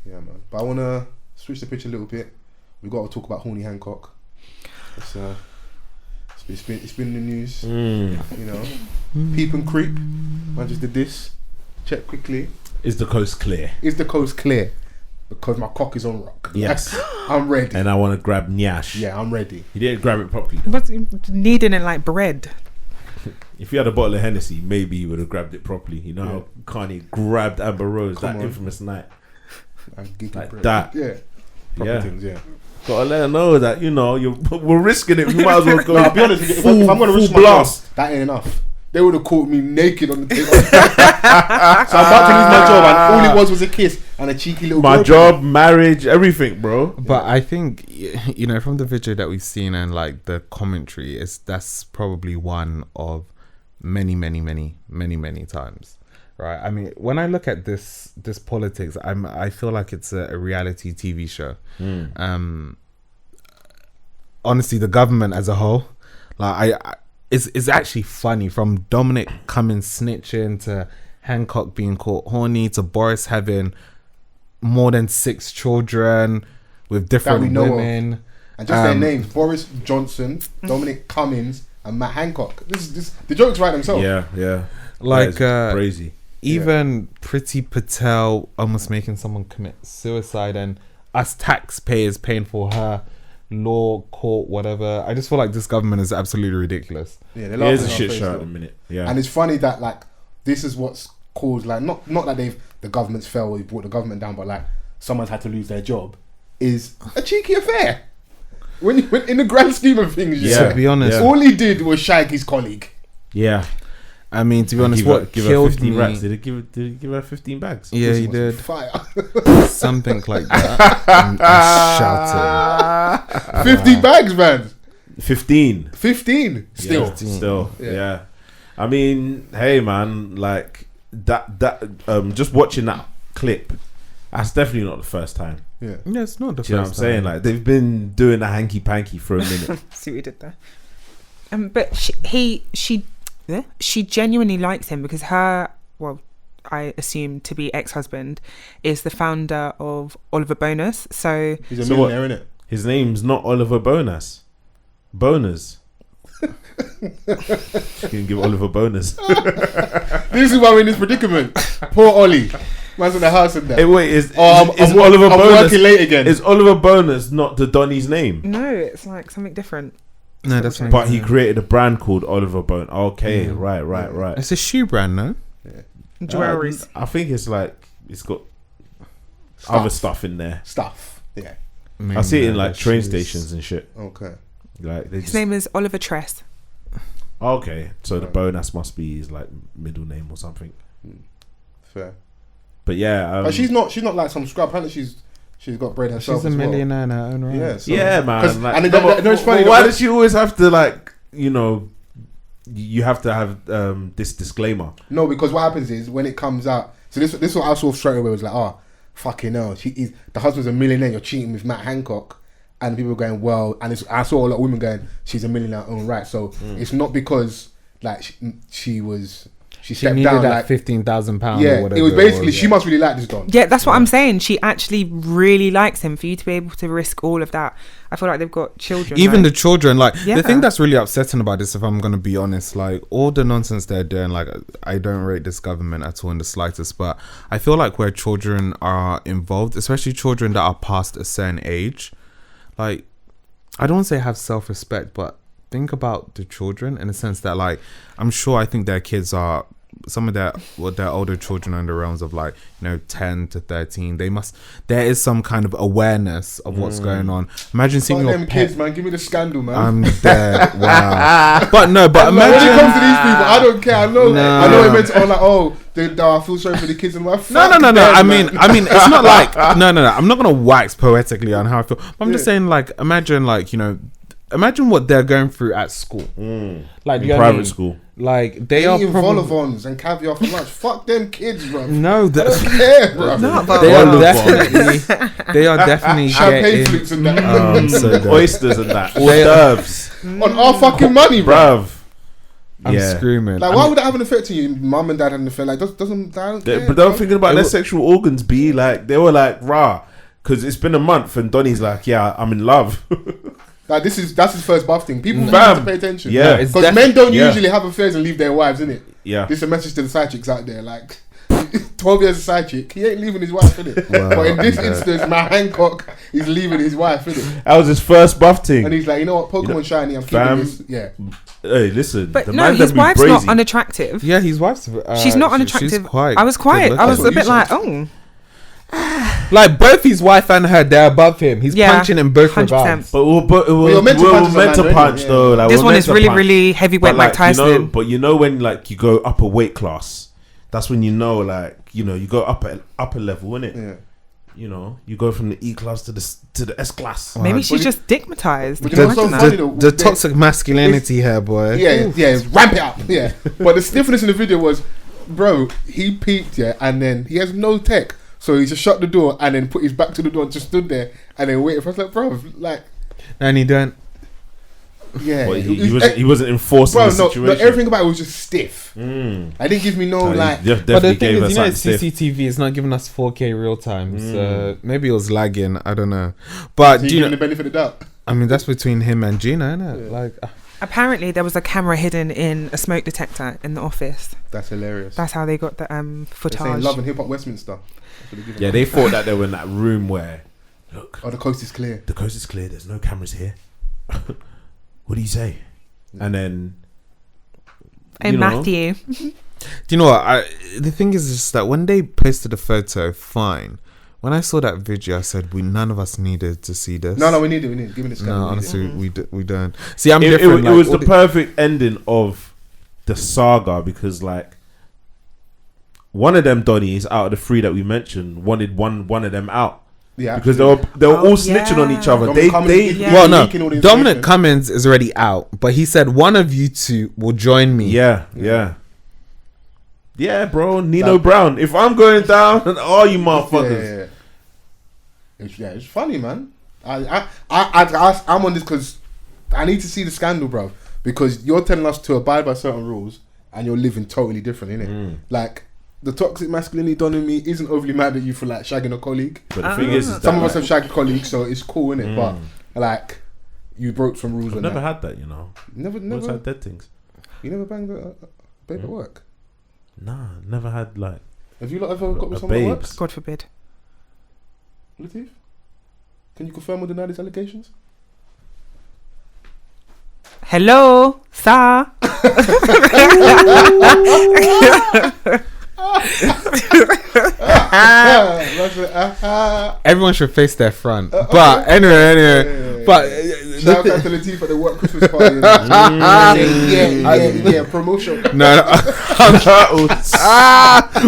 Yeah, man. But I want to switch the pitch a little bit. We got to talk about Horny Hancock. It's been in the news. You know, peep and creep. Man just did this. Check quickly. Is the coast clear? Is the coast clear? Because my cock is on rock. Yes. I'm ready. And I want to grab Nyash. Yeah, I'm ready. He didn't grab it properly though. But kneading it like bread. If he had a bottle of Hennessy, maybe he would have grabbed it properly. You know how Kanye grabbed Amber Rose that infamous night. Like that. Yeah. Proper things, yeah. Gotta let her know that, you know, we're risking it. We might as well go. I'll be honest with you, if I'm going to risk my blast, that ain't enough. They would have caught me naked on the table. So I'm about to lose my job, and all it was a kiss and a cheeky little. My job, marriage, everything, bro. But I think, you know, from the video that we've seen and like the commentary, that's probably one of many times, right? I mean, when I look at this politics, I feel like it's a reality TV show. Honestly, the government as a whole, like it's actually funny, from Dominic coming snitching to Hancock being caught horny to Boris having more than 6 children with different women of. And just their names: Boris Johnson, Dominic Cummings, and Matt Hancock. This the jokes write themselves. Yeah. Like crazy. Even Priti Patel almost making someone commit suicide, and us taxpayers paying for her law, court, whatever. I just feel like this government is absolutely ridiculous. Yeah, it is a shit show at the minute. Yeah, and it's funny that like this is what's caused, like not that the government's fell or brought the government down, but like someone's had to lose their job is a cheeky affair. When in the grand scheme of things, to be honest, all he did was shag his colleague. Yeah. I mean, to be honest, give her 15 racks. Did he give her 15 bags? Yeah, he did. Fire. Something like that. I shouted. 50 bags, man. 15. Still. Yeah, still. Yeah. I mean, hey, man, like that. Just watching that clip, that's definitely not the first time. Yeah. Yeah, it's not the first time. You know what I'm saying? Like, they've been doing the hanky panky for a minute. See what he did there. But she genuinely likes him because her, well, I assume to be ex-husband, is the founder of Oliver Bonus. So he's a millionaire, innit? His name's not Oliver Bonus. Boners. She can give Oliver bonus. This is why we're in this predicament. Poor Ollie. Man's in the house and that. Hey, wait, is I'm Oliver Bonus working late again? Is Oliver Bonus not the Donny's name? No, it's like something different. No, that's right. But he created a brand called Oliver Bone. Okay, right. It's a shoe brand, no? Yeah. Jewelries. I think it's like it's got other stuff in there. Yeah. I see it in like train stations and shit. Okay. Like his name is Oliver Tress. Okay, so the bonus must be his like middle name or something. Fair. But yeah, but she's not like some scrub. Apparently she's got bread herself. She's a millionaire in her own right. Yeah, so, yeah, man. Like, and it's funny. Why does she always have to like, you know, you have to have this disclaimer? No, because what happens is when it comes out. So this is what I saw straight away was like, oh, fucking hell, the husband's a millionaire. You're cheating with Matt Hancock, and people were going, well, and I saw a lot of women going, she's a millionaire in her own right. So it's not because like she stepped needed down that like £15,000 yeah, or whatever. it was basically she must really like this Don. Yeah, that's what I'm saying. She actually really likes him. For you to be able to risk all of that, I feel like they've got children. Even right? the children, like the thing that's really upsetting about this, if I'm gonna be honest, like all the nonsense they're doing, like I don't rate this government at all in the slightest, but I feel like where children are involved, especially children that are past a certain age, like I don't want to say have self-respect, but think about the children in the sense that like I think their kids are some of their older children are in the realms of like 10 to 13. There is some kind of awareness of what's going on. Imagine seeing your them kids, man. Give me the scandal, man. I'm dead. Wow. But imagine when it comes to these people, I don't care. I know it meant I feel sorry for the kids and my no. I mean, it's not like no. I'm not gonna wax poetically on how I feel. But I'm just saying, like, imagine what they're going through at school, like in private school. Like they are eating vol-au-vents and caviar for lunch. Fuck them kids, bro. No, I don't care, bro. They are definitely champagne flutes and that, oysters and that, hors d'oeuvres on our fucking money, bruv. I'm screaming. Like, why would that have an effect on you? Mum and dad had an effect. Like, doesn't I don't care, but they were thinking about their sexual organs. Like, they were like, rah, because it's been a month, and Donnie's like, yeah, I'm in love. Like, that's his first buff thing. People need to pay attention. Yeah, because men don't usually have affairs and leave their wives, innit? Yeah. This is a message to the side chicks out there. Like, 12 years a side chick, he ain't leaving his wife, innit? But in this instance, my Hancock is leaving his wife, innit? That was his first buff thing. And he's like, you know what, Pokemon shiny, I'm keeping this. Yeah. Hey, listen. But no, his wife's not unattractive. Yeah, his wife's. She's not unattractive. She's quiet. I was quiet. I was a bit like, oh. Like, both his wife and her, they're above him. He's punching in both regards. But we're meant to punch though. Like, this one is really, really heavyweight Mike Tyson. But you know when like you go up a weight class, that's when you know, like, you know, you go upper level, innit? Yeah. You know, you go from the E class to the S class. Maybe she's just stigmatized. The toxic masculinity here, boy. Yeah, ramp it up. Yeah. But the stiffness in the video was, bro, he peeked, and then he has no tech. So he just shut the door and then put his back to the door and just stood there and then waited for us. Like, bro, like. And he don't. Yeah. Well, he wasn't enforcing the situation. No, everything about it was just stiff. I didn't give me like. But the thing is, CCTV is not giving us 4K real time. So maybe it was lagging. I don't know. But so do you know the benefit of the doubt? I mean, that's between him and Gina, isn't it? Yeah. Like. Apparently, there was a camera hidden in a smoke detector in the office. That's hilarious. That's how they got the footage. They're saying Love and Hip Hop Westminster. Yeah, they thought that they were in that room where, look, the coast is clear. The coast is clear. There's no cameras here. What do you say? And then, Matthew. Do you know what? The thing is just that when they posted the photo, fine. When I saw that video, I said, none of us needed to see this. No, we need it. Give me this. No, honestly, we don't. See, I'm different. It was the perfect ending of the saga because, like, one of them Donnies out of the three that we mentioned wanted one of them out. Yeah, because they were all snitching on each other. Well, no, Dominic Cummings is already out, but he said one of you two will join me. Yeah, bro, Nino Brown. If I'm going down, all you motherfuckers. It's funny, man. I'm on this because I need to see the scandal, bro. Because you're telling us to abide by certain rules, and you're living totally different, innit? Like. The toxic masculinity done in me isn't overly mad at you for like shagging a colleague. But the thing is some of us have shagged colleagues, so it's cool, innit? But like, you broke some rules. I've never had that, you know. Never had dead things. You never banged a babe at work? Nah, never had like. Have you lot ever got with someone at work? God forbid. Lateef, can you confirm or deny these allegations? Hello, sir. Everyone should face their front. But anyway. But shout out to Lateef at the work Christmas party. Yeah, promotion. No.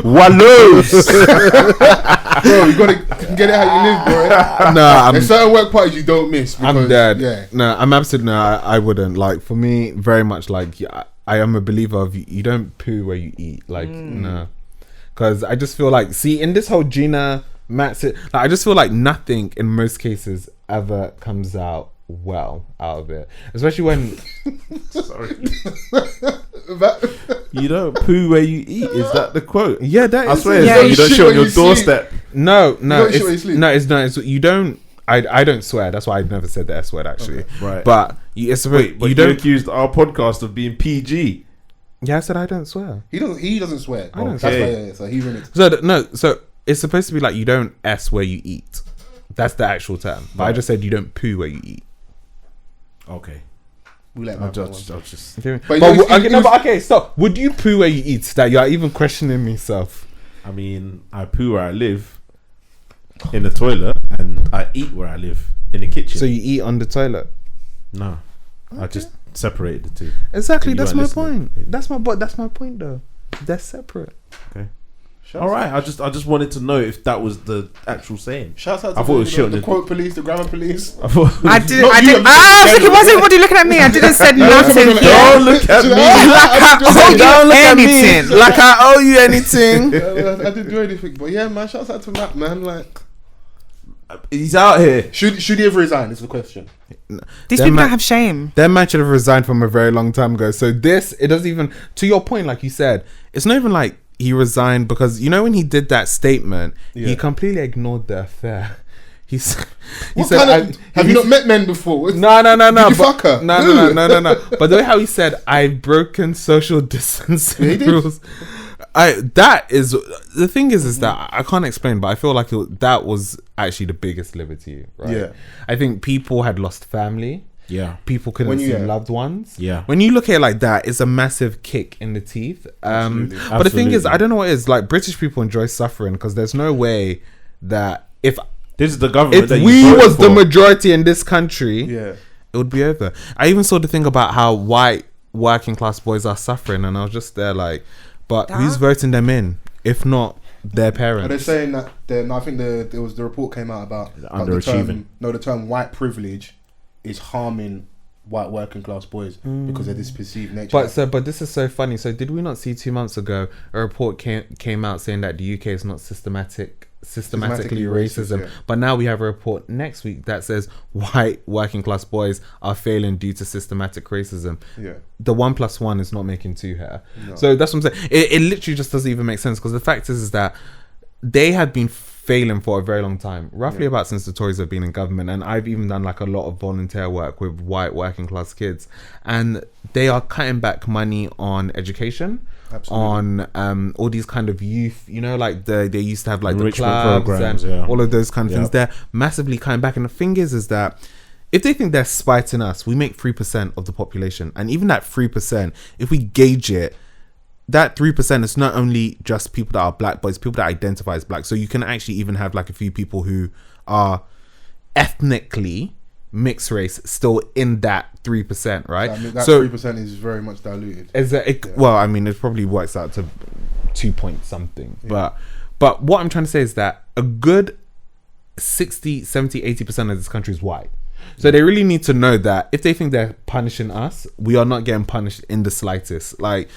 Wallows. Bro, you can get it how you live, bro. No, there's certain work parties you don't miss. Because, I'm dead. Yeah. No, I'm absolutely I wouldn't. Like, for me, very much like I am a believer of you don't poo where you eat. Like, no. Because I just feel like, see, in this whole Gina, Matt, like, I just feel like nothing in most cases ever comes out well out of it. Especially when... Sorry. You don't poo where you eat. Is that the quote? Yeah, that is. I swear, you don't shit on your doorstep. No, it's not. You don't... I don't swear. That's why I never said the S word, actually. Okay, right. But it's Wait, but you don't accused our podcast of being PG. Yeah, I said I don't swear. He doesn't swear. I don't swear. So he's in it. So it's supposed to be like you don't S where you eat. That's the actual term. But I just said you don't poo where you eat. Okay. We let I'll just. Okay, stop. Would you poo where you eat? That you're even questioning myself. I mean, I poo where I live, in the toilet, and I eat where I live, in the kitchen. So you eat on the toilet? No, okay. I just separated the two. Exactly, that's my point. That's my point, though. They're separate. Okay. All right, I just wanted to know if that was the actual saying. Shouts out to I thought it was the quote police, the grammar police. I did. It wasn't everybody looking at me. I didn't say nothing. Don't look at me. Like I owe you anything. I didn't do anything, but yeah, man. Shouts out to Matt, man. Like, He's out here. Should he have resigned? Is the question. These people don't have shame. That man should have resigned from a very long time ago. So it doesn't even, to your point, like you said, it's not even like he resigned because, you know, when he did that statement, he completely ignored the affair. He said, have you not met men before? No. Did you fuck her? No. But the way how he said, I've broken social distancing rules. The thing is that I can't explain, but I feel like that was actually the biggest liberty, right? Yeah. I think people had lost family. Yeah. People couldn't see loved ones. Yeah. When you look at it like that, it's a massive kick in the teeth. Absolutely. But the thing is, I don't know what it is. Like, British people enjoy suffering because there's no way that if this is the government that we you was for. the majority in this country, it would be over. I even saw the thing about how white working class boys are suffering, and I was just there like, but who's voting them in? If not their parents. Are they saying that? I think there was the report came out about underachieving. The term white privilege is harming white working class boys because of this perceived nature. But this is so funny. So did we not see 2 months ago a report came out saying that the UK is not systematically racism, yeah. But now we have a report next week that says white working class boys are failing due to systematic racism. Yeah, the 1+1 is not making 2 here. No. So that's what I'm saying. It literally just doesn't even make sense because the fact is that they have been failing for a very long time, roughly about since the Tories have been in government, and I've even done like a lot of volunteer work with white working class kids, and they are cutting back money on education. Absolutely. On all these kind of youth, you know, like they used to have like the clubs programs and all of those kind of things. They're massively cutting back, and the thing is that if they think they're spiting us, we make 3% of the population, and even that 3%, if we gauge it, that 3% is not only just people that are black, but it's people that identify as black. So you can actually even have like a few people who are ethnically mixed race still in that 3%, right? So, I mean, that 3% is very much diluted. Well, I mean, it probably works out to 2 point something. Yeah. But what I'm trying to say is that a good 60, 70, 80% of this country is white. So they really need to know that if they think they're punishing us, we are not getting punished in the slightest. Like,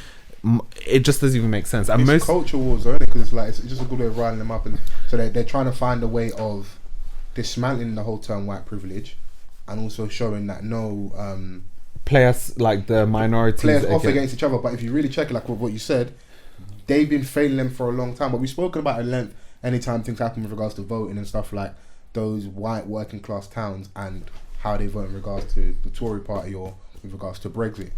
it just doesn't even make sense. And it's culture wars, isn't it? Because it's like it's just a good way of riling them up, and so they're trying to find a way of dismantling the whole term white privilege, and also showing that play us like the minorities play us off against each other. But if you really check it, like what you said, they've been failing them for a long time. But we've spoken about at length anytime things happen with regards to voting and stuff like those white working class towns and how they vote in regards to the Tory party or with regards to Brexit.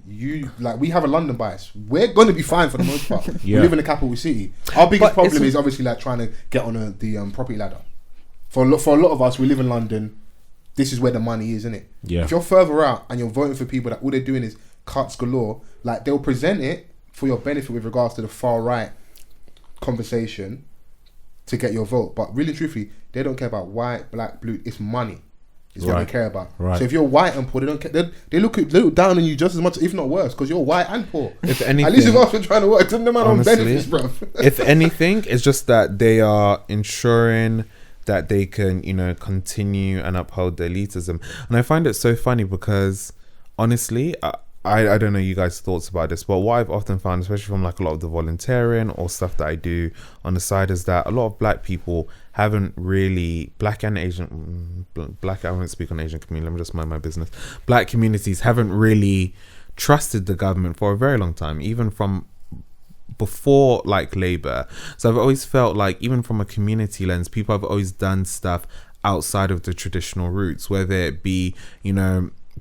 We have a London bias. We're going to be fine for the most part. We live in the capital city. Our biggest problem is obviously like trying to get on the property ladder. For a lot of us, we live in London. This is where the money is, isn't it? Yeah. If you're further out and you're voting for people that all they're doing is cuts galore, like they'll present it for your benefit with regards to the far right conversation to get your vote. But really, truthfully, they don't care about white, black, blue. It's money. Is what they care about. Right. So if you're white and poor, they don't care. They look down on you just as much, if not worse, because you're white and poor. If anything, at least if us were trying to work, them man on benefits, bro. If anything, it's just that they are ensuring that they can, continue and uphold their elitism. And I find it so funny because, honestly, I don't know you guys' thoughts about this, but what I've often found, especially from like a lot of the volunteering or stuff that I do on the side, is that a lot of black people haven't really, black and Asian, I won't speak on Asian community, let me just mind my business. Black communities haven't really trusted the government for a very long time, even from before like Labour. So I've always felt like, even from a community lens, people have always done stuff outside of the traditional routes, whether it be,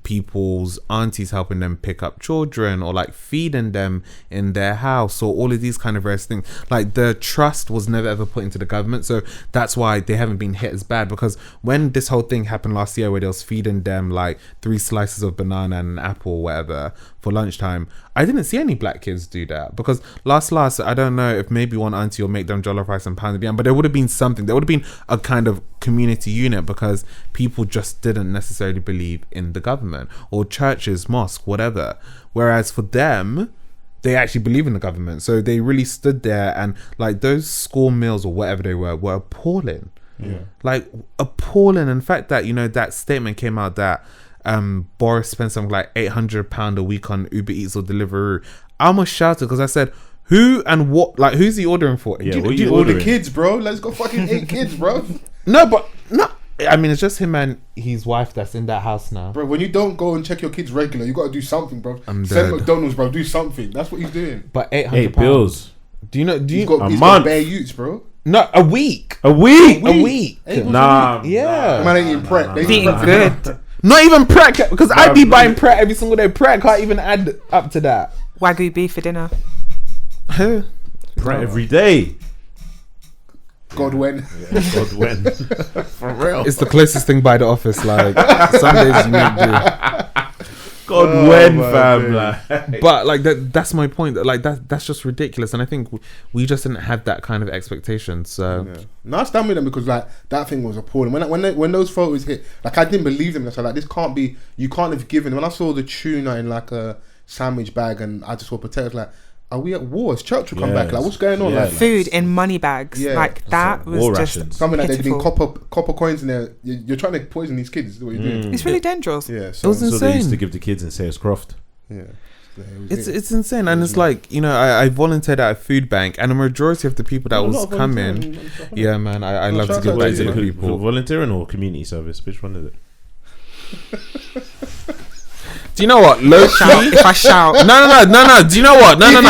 people's aunties helping them pick up children or like feeding them in their house or all of these kind of various things. Like the trust was never ever put into the government, so that's why they haven't been hit as bad. Because when this whole thing happened last year where they was feeding them like 3 slices of banana and an apple or whatever for lunchtime, I didn't see any black kids do that. Because last I don't know if maybe one auntie will make them jollof rice and pound of yam, but there would have been something, there would have been a kind of community unit, because people just didn't necessarily believe in the government or churches, mosque, whatever. Whereas for them, they actually believe in the government, so they really stood there, and like those school meals or whatever they were appalling. Like appalling. In fact, that that statement came out that Boris spent something like £800 a week on Uber Eats or Deliveroo. I almost shouted because I said, who and what, like who's he ordering for? All the kids, bro. Let's go fucking 8 kids, bro. No, I mean, it's just him and his wife that's in that house now. Bro, when you don't go and check your kids regular, you got to do something, bro. I'm Send dead. McDonald's, bro. Do something. That's what he's doing. But £800 bills. Do you know? He's got bare youths, bro. No, a week. A week. Yeah. Man ain't eating Pret. They Eating good. Not even Pret, because I'd be buying Pret every single day. Pret can't even add up to that. Wagyu beef for dinner. Pret every day. God when. God when. For real. It's the closest thing by the office. Like some days you make do. God when, fam. Like. But like that's my point. Like that's just ridiculous. And I think we just didn't have that kind of expectation. So no, I stand with them because like that thing was appalling. When those photos hit, like I didn't believe them. So like this can't be. You can't have given. When I saw the tuna in like a sandwich bag and I just saw potatoes, like, are we at war? Is church will come back? Like, what's going on? Like food in money bags. Like that was war just rations. something like they've been copper coins in there. You're trying to poison these kids. Is what you're doing. It's really dangerous. Yeah, it was So insane. they used to give the kids in Sayers Croft. Yeah. It's insane, and it's like, you know, I volunteered at a food bank, and the majority of the people that was coming, yeah, man, I love to give back to the people. Volunteering or community service? Which one is it? Do you know what? Low key, If I shout, no. Do you know what? No.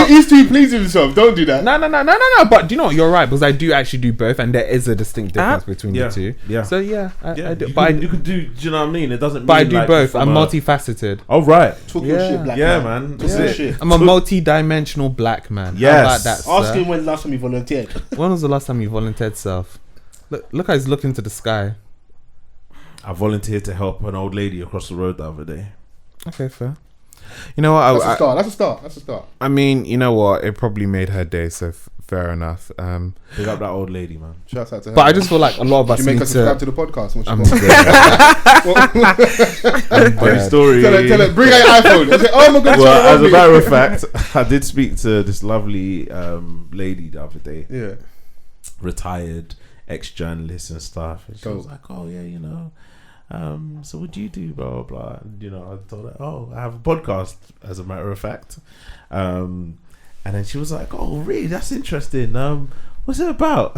He's too pleased with himself. Don't do that. No. But do you know what? You're right, because I do actually do both, and there is a distinct difference between the two. Yeah. So yeah, I do. You could do. Do you know what I mean? It doesn't. But I mean do like both. I'm from multifaceted. Oh right. Talk your shit, black man. Talk your shit. I'm a multi-dimensional black man. Yes. How about that, sir? Ask him when last time he volunteered. When was the last time you volunteered, self? Look how he's looking to the sky. I volunteered to help an old lady across the road the other day. Okay, fair. You know what? That's a start. I mean, you know what? It probably made her day, so fair enough. Pick up that old lady, man. Shouts out to her. But I just feel like a lot of us Did you make need her subscribe to the podcast? Funny story. Tell her, bring out your iPhone. I said, oh my god. Well, as a matter of fact, I did speak to this lovely lady the other day. Yeah. Retired ex-journalist and stuff. And she Cool. was like, oh yeah, you know, so what do you do, blah blah blah. And, you know, I told her, oh, I have a podcast, as a matter of fact. And then she was like, oh really, that's interesting. What's it about?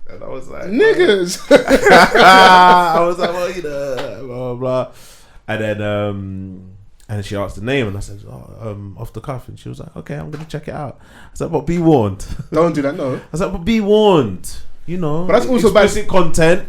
And I was like, niggas. I was like, well, you know, blah blah blah. And then she asked the name, and I said, off the cuff, and she was like, okay, I'm gonna check it out. I was like, but be warned. Don't do that, no. I was like, but be warned. You know, but that's also explicit content.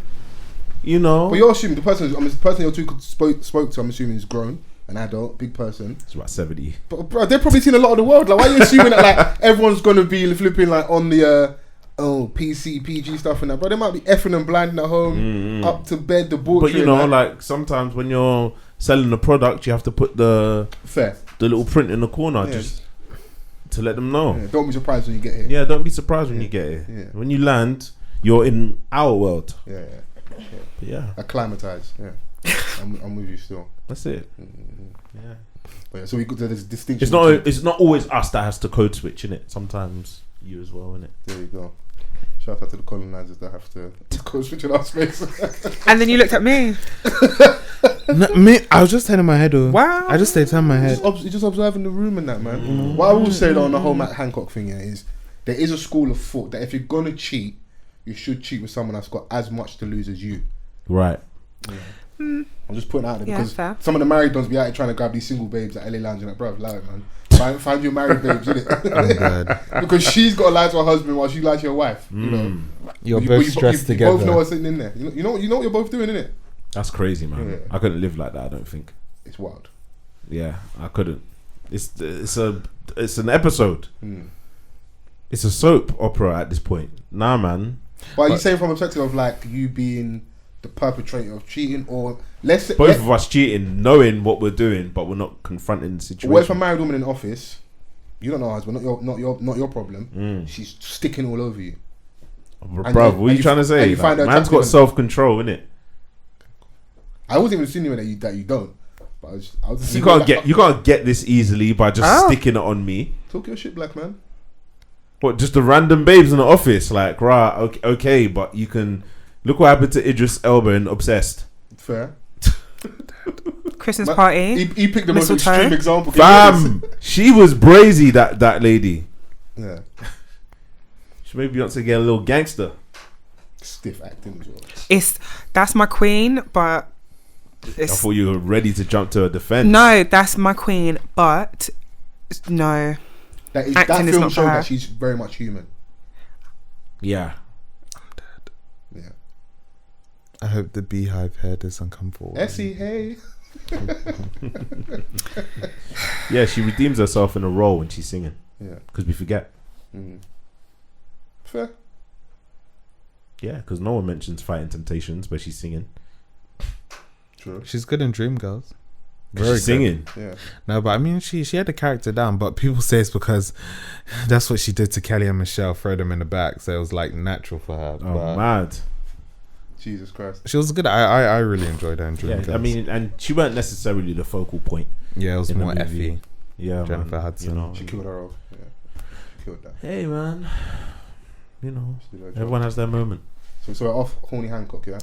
You know, but you're assuming the person you're two spoke to, I'm assuming is grown, an adult, big person. It's about 70. But bro, they've probably seen a lot of the world. Like, why are you assuming that like everyone's gonna be flipping like on the PC, PG stuff and that, bro? They might be effing and blinding at home, up to bed, the ball. But you know, like sometimes when you're selling a product, you have to put the little print in the corner just to let them know. Yeah, don't be surprised when you get here. Yeah, don't be surprised when you get here. Yeah. When you land, you're in our world. Yeah. Acclimatized. Yeah. I'm with you still. That's it. Yeah. But yeah, so we got this distinction. It's not always us that has to code switch, innit? Sometimes you as well, innit? There you go. Shout out to the colonizers that have to code switch in our space. And then you looked at me. No, me, I was just turning my head over. Wow. I just stayed turning my head. You're just observing the room and that, man. What I will say though on the whole Matt Hancock thing is there is a school of thought that if you're gonna cheat, you should cheat with someone that's got as much to lose as you. Right. Yeah. I'm just putting it out there because fair. some of the married ones be out here trying to grab these single babes at LA Lounge and like, bro, lie, man. Find your married babes, innit? Because she's got to lie to her husband while she lies to your wife. You know, you're both stressed together. You both know what's sitting in there. You know what you're both doing, innit? That's crazy, man. Yeah. I couldn't live like that. I don't think. It's wild. Yeah, I couldn't. It's an episode. It's a soap opera at this point. Nah, man. But are you saying from a perspective of like you being the perpetrator of cheating, or both of us cheating, knowing what we're doing, but we're not confronting the situation? What if a married woman in office, you don't know her husband, not your problem, she's sticking all over you? Bro, what are you trying to say? Like, man's got self-control, innit? I wasn't even insinuating that you don't. But I was you can't get this easily by just sticking it on me. Talk your shit, black man. What, just the random babes in the office? Like, right, okay, but you can... Look what happened to Idris Elba in Obsessed. Fair. Christmas party. He picked the most extreme example. Fam, she was brazy, that lady. Yeah. She made Beyonce get a little gangster. stiff acting as well. That's my queen, but I thought you were ready to jump to a defense. No, that's my queen, but no. That Acting film not showed for her. that she's very much human. Yeah. I'm dead. Yeah. I hope the beehive head doesn't come forward. Essie, hey. Yeah, she redeems herself in a role when she's singing. Yeah. Because we forget. Fair. Yeah, because no one mentions Fighting Temptations, but she's singing. True. She's good in Dreamgirls. She's singing. Yeah. No, but I mean, she had the character down, but people say it's because that's what she did to Kelly and Michelle, throw them in the back, so it was like natural for her. Oh, but mad. Jesus Christ. she was good. I really enjoyed her in Dreamgirls. Yeah, I mean, and she weren't necessarily the focal point. Yeah, it was in the more movie. Effie. Yeah, Jennifer man, Hudson. You know, She killed her role. Yeah. She killed that. hey, man. You know, She did her job. everyone has their moment. So we're off Horny Hancock, yeah?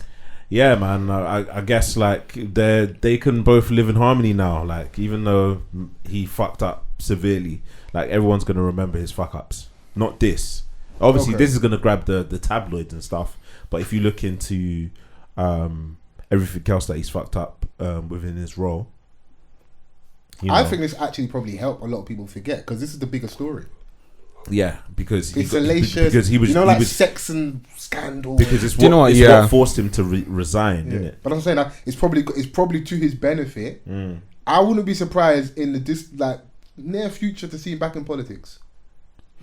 Yeah, man. I guess like they can both live in harmony now. Like even though he fucked up severely, like everyone's gonna remember his fuck ups. Not this. Obviously, Okay. this is gonna grab the tabloids and stuff. But if you look into everything else that he's fucked up within his role, I think this actually probably helped a lot of people forget because this is the bigger story. yeah, because It's salacious. because he was you know, he like was, sex and scandal. because it's Do you know what? it's Yeah. what forced him to resign, Yeah. isn't it? But I'm saying that it's probably to his benefit. I wouldn't be surprised in the near future to see him back in politics.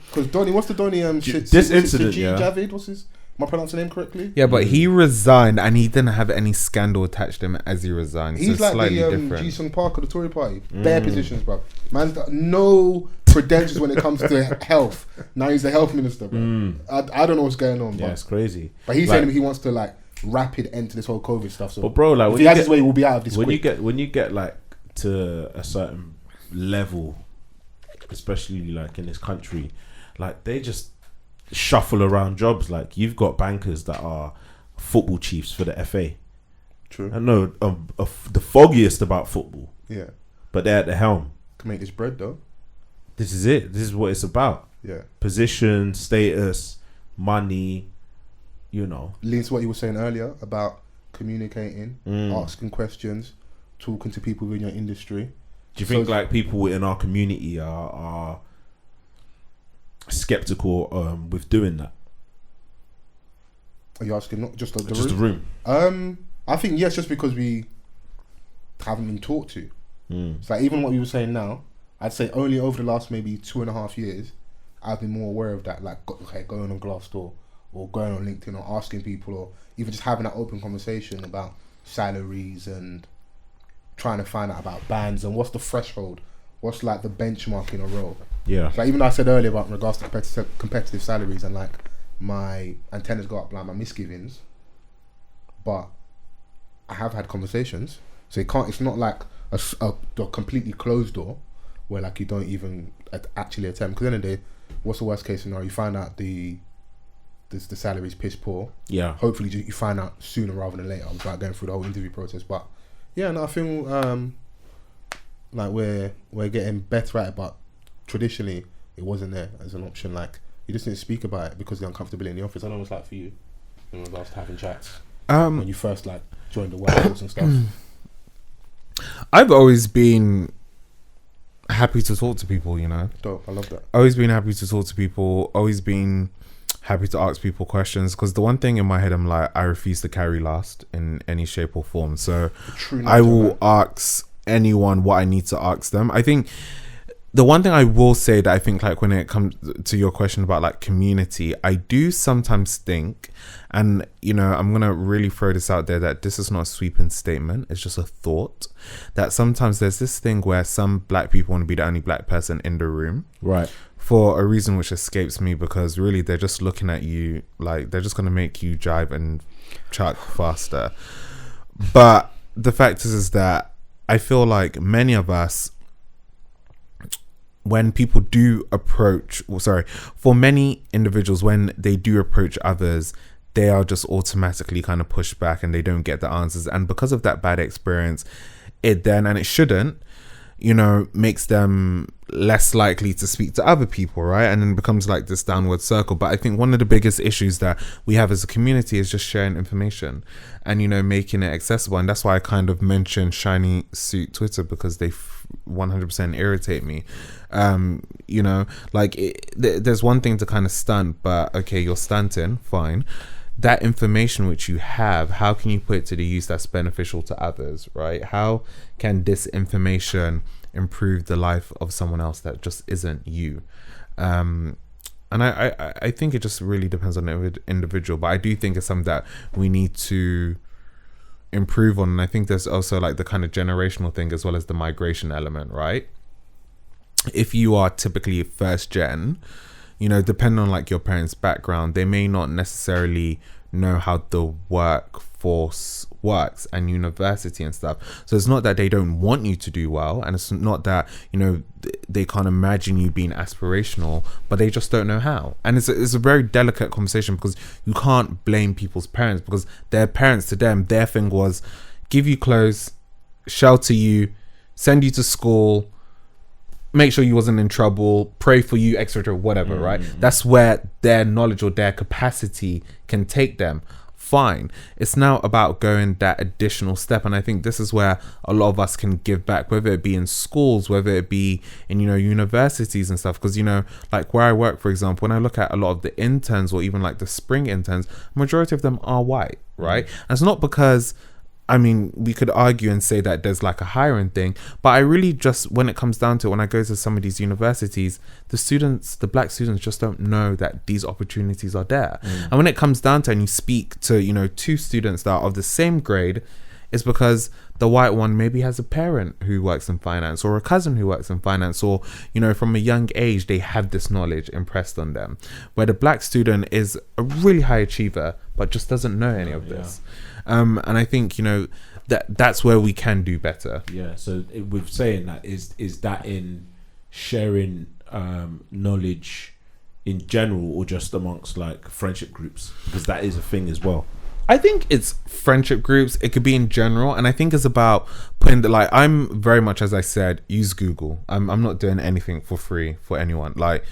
Because Donny, what's the Donny This incident, Sajid yeah. Javid, what's his? Am I pronouncing the name correctly? Yeah, but he resigned and he didn't have any scandal attached to him as he resigned. So He's it's like slightly the different. Ji-sung Park of the Tory party. Bare positions, bro. Man's got no credentials when it comes to health. Now he's the health minister, bro. I don't know what's going on, Yeah, bro. it's crazy. But he's Like- saying he wants to like rapid end to this whole COVID stuff. So But bro, like if when he you has get, his way, we'll be out of this when quick. you get like to a certain level, especially like in this country, like they just shuffle around jobs. Like you've got bankers that are football chiefs for the FA. True. I know the foggiest about football, Yeah. but they're at the helm. Can make this bread though. This is it. This is what it's about. Yeah. Position, status, money. You know. Leans to what you were saying earlier about communicating, asking questions, talking to people in your industry. Do you think like people in our community are skeptical with doing that? Are you asking not just the Just the room? room. I think yes, just because we haven't been taught to. It's like even what you were saying now, I'd say only over the last maybe 2.5 years, I've been more aware of that. Like going on Glassdoor or going on LinkedIn or asking people or even just having that open conversation about salaries and trying to find out about bands and what's the threshold, what's like the benchmark in a role. Yeah. Like even though I said earlier about in regards to competitive salaries and like my antennas go up, like my misgivings, but I have had conversations, so it's not like a completely closed door where like you don't even actually attempt. Because at the end of the day, what's the worst case scenario? You find out the salary's piss poor. Yeah. Hopefully you find out sooner rather than later without going through the whole interview process. But yeah, no, I feel like we're getting better at it, but traditionally it wasn't there as an option. Like you just didn't speak about it because of the uncomfortability in the office. I know what it's like for you in regards to having chats when you first like joined the workforce and stuff. I've always been happy to talk to people, you know. Dope, I love that. Always been happy to talk to people. Always been happy to ask people questions. Because the one thing in my head, I'm like, I refuse to carry last in any shape or form. So I will ask anyone what I need to ask them. I think the one thing I will say that I think like when it comes to your question about like community, I do sometimes think, and you know, I'm going to really throw this out there that this is not a sweeping statement. It's just a thought that sometimes there's this thing where some black people want to be the only black person in the room. Right. For a reason which escapes me, because really they're just looking at you like they're just going to make you jive and chuck faster. But the fact is that I feel like many of us, when people do approach, for many individuals, when they do approach others, they are just automatically kind of pushed back and they don't get the answers. And because of that bad experience, it shouldn't, you know, makes them less likely to speak to other people, right? And then becomes like this downward circle. But I think one of the biggest issues that we have as a community is just sharing information and, you know, making it accessible. And that's why I kind of mentioned Shiny Suit Twitter, because they 100% irritate me. You know, like there's one thing to kind of stunt, but okay, you're stunting, fine. That information which you have, how can you put it to the use that's beneficial to others, right? How can this information improve the life of someone else that just isn't you? And I think it just really depends on the individual, but I do think it's something that we need to improve on. And I think there's also like the kind of generational thing as well as the migration element, right? If you are typically first gen, you know, depending on like your parents' background, they may not necessarily know how the workforce works and university and stuff. So it's not that they don't want you to do well, and it's not that, you know, they can't imagine you being aspirational, but they just don't know how. And it's a very delicate conversation, because you can't blame people's parents, because their parents, to them, their thing was give you clothes, shelter you, send you to school, make sure you wasn't in trouble, pray for you, etc., whatever, right? That's where their knowledge or their capacity can take them. Fine. It's now about going that additional step, and I think this is where a lot of us can give back, whether it be in schools, whether it be in, you know, universities and stuff. Because, you know, like where I work, for example, when I look at a lot of the interns, or even like the spring interns, majority of them are white, right? And it's not because, I mean, we could argue and say that there's like a hiring thing, but I really just, when it comes down to it, when I go to some of these universities, the black students just don't know that these opportunities are there. And when it comes down to, and you speak to, you know, two students that are of the same grade, it's because the white one maybe has a parent who works in finance, or a cousin who works in finance, or, you know, from a young age, they have this knowledge impressed on them. Where the black student is a really high achiever, but just doesn't know any of this. And I think, you know, that's where we can do better. Yeah. So with saying that, is that in sharing knowledge in general, or just amongst like friendship groups? Because that is a thing as well. I think it's friendship groups. It could be in general, and I think it's about putting the, like, I'm very much, as I said, use Google. I'm not doing anything for free for anyone. Like,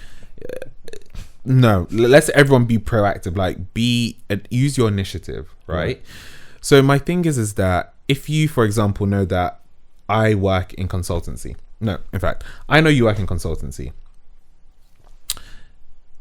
no, let's everyone be proactive. Like, use your initiative, right? So my thing is that if you, for example, know that I work in consultancy. No, in fact, I know you work in consultancy.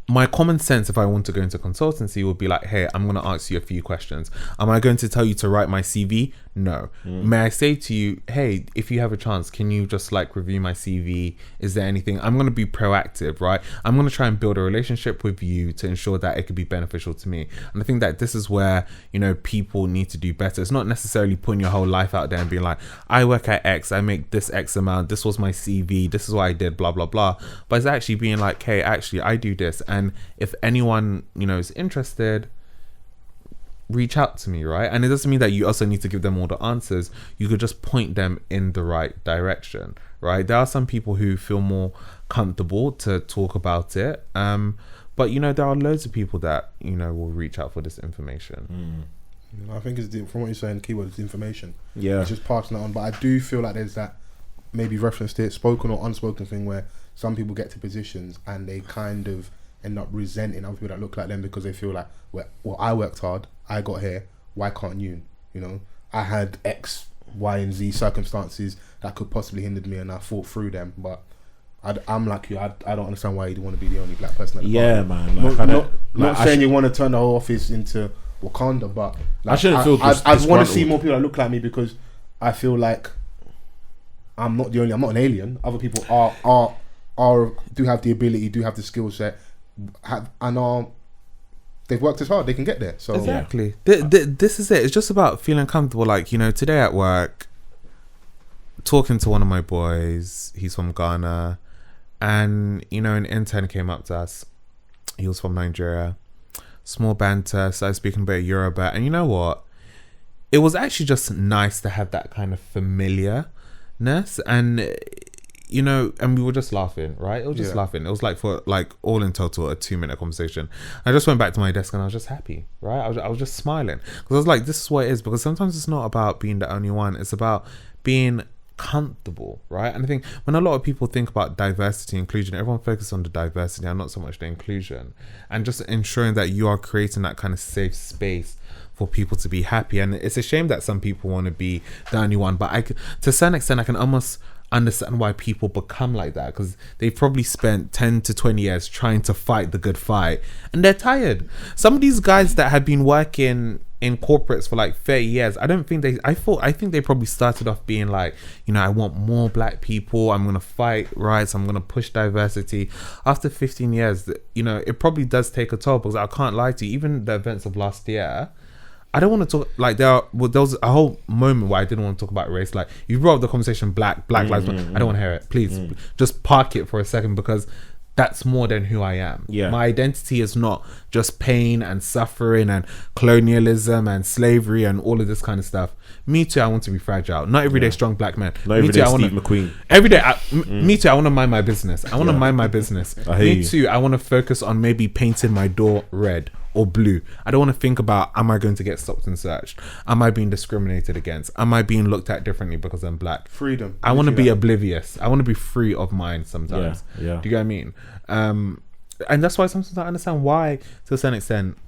My common sense, if I want to go into consultancy, would be like, hey, I'm going to ask you a few questions. Am I going to tell you to write my CV? No. May I say to you, hey, if you have a chance, can you just like review my CV? Is there anything? I'm going to be proactive, right? I'm going to try and build a relationship with you to ensure that it could be beneficial to me. And I think that this is where, you know, people need to do better. It's not necessarily putting your whole life out there and being like, I work at X, I make this X amount, this was my CV, this is what I did, blah, blah, blah. But it's actually being like, hey, actually, I do this. And if anyone, you know, is interested, reach out to me, right? And it doesn't mean that you also need to give them all the answers. You could just point them in the right direction, right? There are some people who feel more comfortable to talk about it, but, you know, there are loads of people that, you know, will reach out for this information. I think it's from what you're saying, keyword is information. Yeah, it's just passing it on. But I do feel like there's that maybe reference to it, spoken or unspoken thing, where some people get to positions and they kind of end up resenting other people that look like them, because they feel like, well, I worked hard, I got here, why can't you? You know, I had X, Y, and Z circumstances that could possibly hinder me, and I fought through them. But I'm like you, I don't understand why you want to be the only black person at the party. Man. Like, not saying you want to turn the whole office into Wakanda, but like, I shouldn't feel I want to see more people that look like me, because I feel like I'm not an alien. Other people do have the ability, do have the skill set, they've worked as hard, they can get there. So exactly, this is it. It's just about feeling comfortable. Like, you know, today at work, talking to one of my boys, he's from Ghana, and, you know, an intern came up to us. He was from Nigeria. Small banter, started speaking about Yoruba, and you know what? It was actually just nice to have that kind of familiarness, and, you know, and we were just laughing, right? It was just laughing. It was like, for like all in total, a 2-minute conversation. I just went back to my desk and I was just happy, right? I was just smiling, because I was like, this is what it is. Because sometimes it's not about being the only one. It's about being comfortable, right? And I think when a lot of people think about diversity, inclusion, everyone focuses on the diversity and not so much the inclusion, and just ensuring that you are creating that kind of safe space for people to be happy. And it's a shame that some people want to be the only one, but to some extent I can almost understand why people become like that, because they've probably spent 10 to 20 years trying to fight the good fight and they're tired. Some of these guys that have been working in corporates for like 30 years, I think they probably started off being like, you know, I want more black people, I'm gonna fight rights, I'm gonna push diversity. After 15 years, you know, it probably does take a toll, because I can't lie to you, even the events of last year, I don't want to talk, like, there was a whole moment where I didn't want to talk about race. Like, you brought up the conversation black lives matter. I don't want to hear it. Please, just park it for a second, because that's more than who I am. Yeah. My identity is not just pain and suffering and colonialism and slavery and all of this kind of stuff. Me too, I want to be fragile. Not everyday strong black men. Not everyday Steve McQueen. Every day, me too, I want to mind my business. I want to mind my business. Me too, I want to focus on maybe painting my door red or blue. I don't want to think about, am I going to get stopped and searched? Am I being discriminated against? Am I being looked at differently because I'm black? Freedom. I want to be oblivious. I want to be free of mind sometimes. Yeah. Do you get what I mean? And that's why sometimes I understand why, to a certain extent,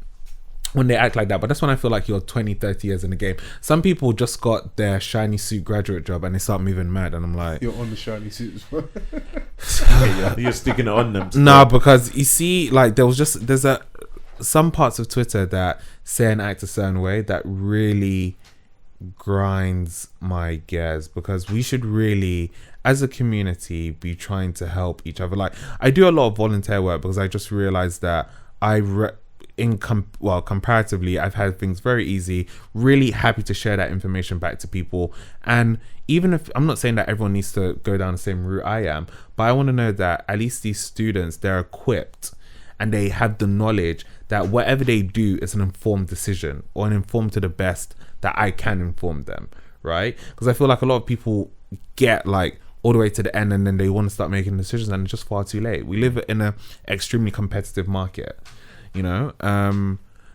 when they act like that. But that's when I feel like you're 20, 30 years in the game. Some people just got their shiny suit graduate job and they start moving mad, and I'm like, you're on the shiny suit as well. You're sticking it on them. No, because you see, like, there's some parts of Twitter that say and act a certain way that really grinds my gears, because we should really, as a community, be trying to help each other. Like, I do a lot of volunteer work because I just realized that comparatively, I've had things very easy, really happy to share that information back to people. And even if, I'm not saying that everyone needs to go down the same route I am, but I want to know that at least these students, they're equipped and they have the knowledge that whatever they do is an informed decision, or an informed to the best that I can inform them, right? Because I feel like a lot of people get like all the way to the end and then they want to start making decisions and it's just far too late. We live in an extremely competitive market, you know?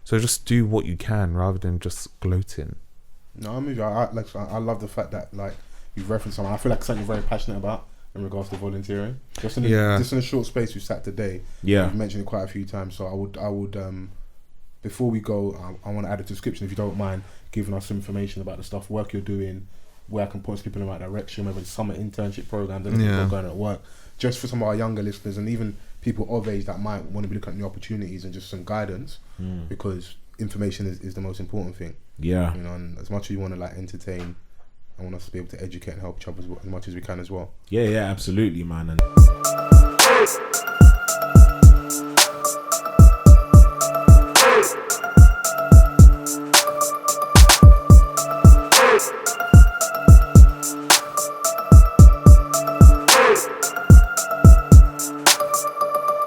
So just do what you can rather than just gloating. No, I'm with you. I love the fact that, like, you've referenced something. I feel like something you're very passionate about in regards to volunteering. Just in a short space we sat today. Yeah, you've mentioned it quite a few times. So I would before we go, I want to add a description, if you don't mind, giving us some information about the stuff, work you're doing, where I can point people in the right direction, maybe the summer internship program, then people going at work, just for some of our younger listeners and even people of age that might want to be looking at new opportunities, and just some guidance, because information is the most important thing. Yeah, you know, and as much as you want to like entertain, I want us to be able to educate and help each other as much as we can as well. Yeah, absolutely, man. And